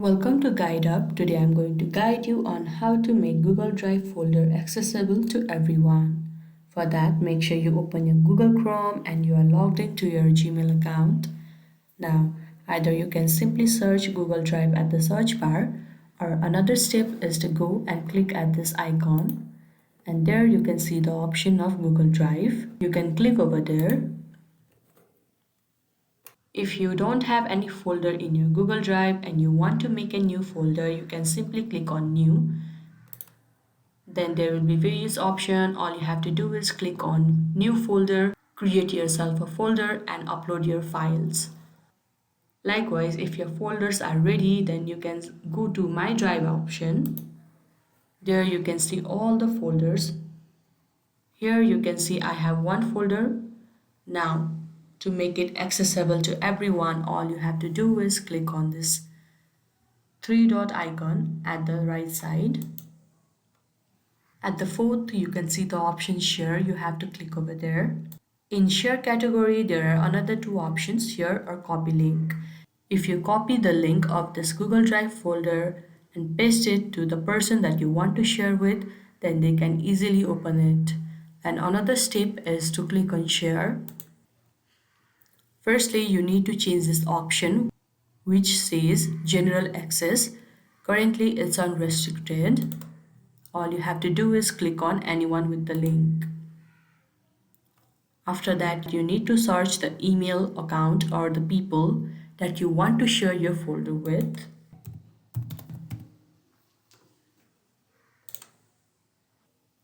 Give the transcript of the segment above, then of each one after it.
Welcome to Guide Up. Today I'm going to guide you on how to make Google Drive folder accessible to everyone. For that, make sure you open your Google Chrome and you are logged into your Gmail account. Now, either you can simply search Google Drive at the search bar, or another step is to go and click at this icon. And there you can see the option of Google Drive. You can click over there. If you don't have any folder in your Google Drive and you want to make a new folder, you can simply click on New. Then there will be various options. All you have to do is click on New Folder, create yourself a folder and upload your files. Likewise, if your folders are ready, then you can go to My Drive option. There you can see all the folders. Here you can see I have one folder. Now, to make it accessible to everyone, all you have to do is click on this three dot icon at the right side. At the fourth, you can see the option Share. You have to click over there. In Share category, there are another two options, Share or Copy Link. If you copy the link of this Google Drive folder and paste it to the person that you want to share with, then they can easily open it. And another step is to click on Share. Firstly, you need to change this option which says General Access. Currently, it's unrestricted. All you have to do is click on anyone with the link. After that, you need to search the email account or the people that you want to share your folder with.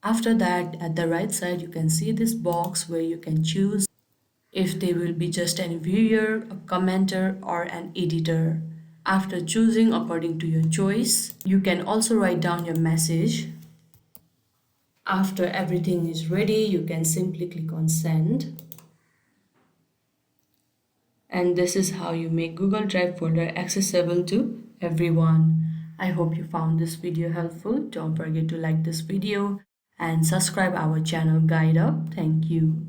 After that, at the right side, you can see this box where you can choose if they will be just an viewer, a commenter, or an editor. After choosing according to your choice, you can also write down your message. After everything is ready, you can simply click on Send. And this is how you make Google Drive folder accessible to everyone. I hope you found this video helpful. Don't forget to like this video and subscribe our channel Guide Up. Thank you.